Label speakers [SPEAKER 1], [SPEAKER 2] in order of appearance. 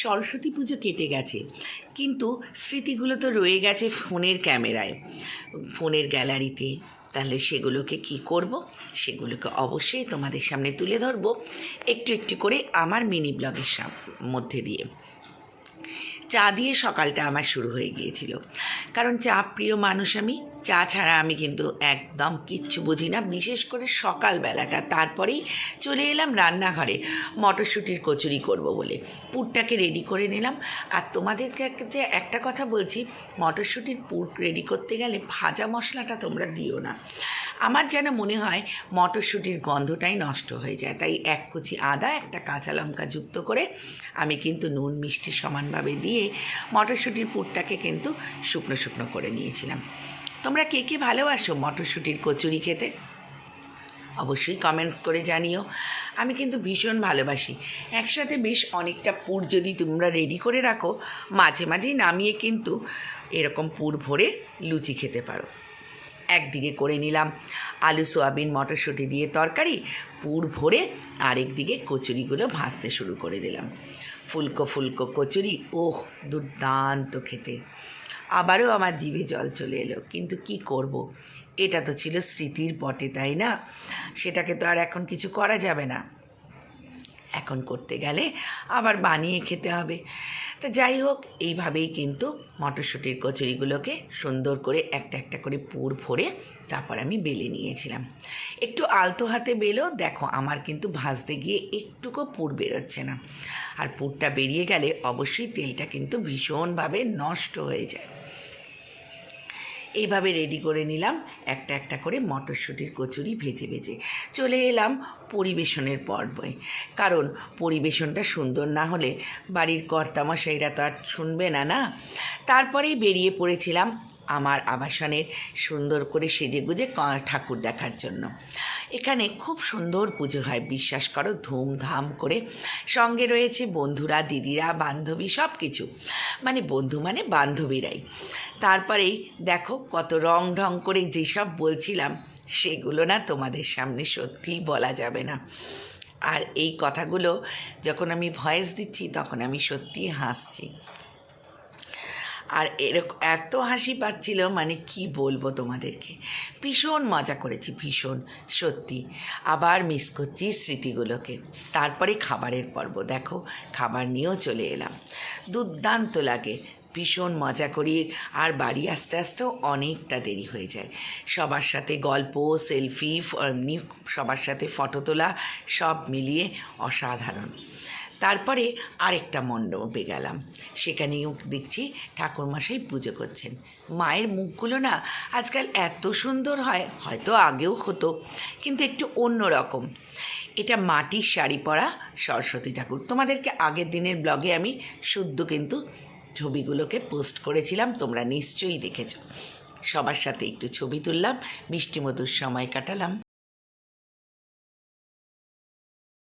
[SPEAKER 1] সরস্বতী পুজো কেটে গেছে, কিন্তু স্মৃতিগুলো তো রয়ে গেছে ফোনের ক্যামেরায়, ফোনের গ্যালারিতে। তাহলে সেগুলোকে কি করব? সেগুলোকে অবশ্যই তোমাদের সামনে তুলে ধরবো একটু একটু করে আমার মিনি ব্লগের মধ্যে দিয়ে। চা দিয়ে সকালটা আমার শুরু হয়ে গিয়েছিল, কারণ চা প্রিয় মানুষ আমি। চা ছাড়া আমি কিন্তু একদম কিচ্ছু বুঝি না, বিশেষ করে সকালবেলাটা। তারপরেই চলে এলাম রান্নাঘরে মটরশুঁটির কচুরি করব বলে। পুরটাকে রেডি করে নিলাম। আর তোমাদেরকে যে একটা কথা বলছি, মটরশুঁটির পুর রেডি করতে গেলে ভাজা মশলাটা তোমরা দিও না। আমার যেন মনে হয় মটরশুঁটির গন্ধটাই নষ্ট হয়ে যায়। তাই এক কুচি আদা, একটা কাঁচা লঙ্কা যুক্ত করে আমি কিন্তু নুন মিষ্টি সমানভাবে দিয়ে মটরশুঁটির পুরটাকে কিন্তু শুকনো শুকনো করে নিয়েছিলাম। তোমরা কে কে ভালোবাসো মটরশুঁটির কচুরি খেতে? অবশ্যই কমেন্টস করে জানিও। আমি কিন্তু ভীষণ ভালোবাসি। একসাথে বেশ অনেকটা পুর যদি তোমরা রেডি করে রাখো, মাঝে মাঝেই নামিয়ে কিন্তু এরকম পুর ভরে লুচি খেতে পারো। একদিকে করে নিলাম আলু সোয়াবিন মটরশুঁটি দিয়ে তরকারি, পুর ভরে আরেকদিকে কচুরিগুলো ভাজতে শুরু করে দিলাম। ফুলকো ফুলকো কচুরি, ওহ দুর্দান্ত খেতে। আবারও আমার জিভে জল চলে এলো, কিন্তু কি করব, এটা তো ছিল স্মৃতির বটে, তাই না? সেটাকে তো আর এখন কিছু করা যাবে না। এখন করতে গেলে আবার বানিয়ে খেতে হবে। তা যাই হোক, এইভাবেই কিন্তু মটরশুঁটির কচুরিগুলোকে সুন্দর করে একটা একটা করে পুর ভরে তারপর আমি বেলে নিয়েছিলাম। একটু আলতো হাতে বেলো, দেখো আমার কিন্তু ভাজতে গিয়ে একটুকু পুর বেরোচ্ছে না। আর পুরটা বেরিয়ে গেলে অবশ্যই তেলটা কিন্তু ভীষণভাবে নষ্ট হয়ে যায়। এইভাবে রেডি করে নিলাম একটা একটা করে মটরশুঁটির কচুরি ভেজে ভেজে। চলে এলাম পরিবেশনের পর্বে, কারণ পরিবেশনটা সুন্দর না হলে বাড়ির কর্তামশাইরা তো আর শুনবে না, না? তারপরেই বেরিয়ে পড়েছিলাম আমার আবাসনের সুন্দর করে সেজেগুজে ঠাকুর দেখার জন্য। এখানে খুব সুন্দর পুজো হয়, বিশ্বাস করো, ধুমধাম করে। সঙ্গে রয়েছে বন্ধুরা, দিদিরা, বান্ধবী, সব কিছু। মানে বন্ধু মানে বান্ধবীরাই। তারপরেই দেখো কত রং ঢং করে যেসব বলছিলাম, সেগুলো না তোমাদের সামনে সত্যিই বলা যাবে না। আর এই কথাগুলো যখন আমি ভয়েস দিচ্ছি তখন আমি সত্যিই হাসছি। আর এরকম এত হাসি পাচ্ছিল, মানে কি বলবো তোমাদেরকে। ভীষণ মজা করেছি, ভীষণ, সত্যি। আবার মিস করছি স্মৃতিগুলোকে। তারপরে খাবারের পর্ব, দেখো খাবার নিয়েও চলে এলাম। দুর্দান্ত লাগে, ভীষণ মজা করি। আর বাড়ি আসতে আসতেও অনেকটা দেরি হয়ে যায়। সবার সাথে গল্প, সেলফি, এমনি সবার সাথে ফটো তোলা, সব মিলিয়ে অসাধারণ। তারপরে আরেকটা মণ্ডপে গেলাম, সেখানেও দেখছি ঠাকুরমশাই পুজো করছেন। মায়ের মুখগুলো না আজকাল এত সুন্দর হয়, হয়তো আগেও হতো, কিন্তু একটু অন্য রকম। এটা মাটির শাড়ি পরা সরস্বতী ঠাকুর। তোমাদেরকে আগের দিনের ব্লগে আমি শুদ্ধ কিন্তু ছবিগুলোকে পোস্ট করেছিলাম, তোমরা নিশ্চয়ই দেখেছো। সবার সাথে একটু ছবি তুললাম, মিষ্টি মধুর সময় কাটালাম।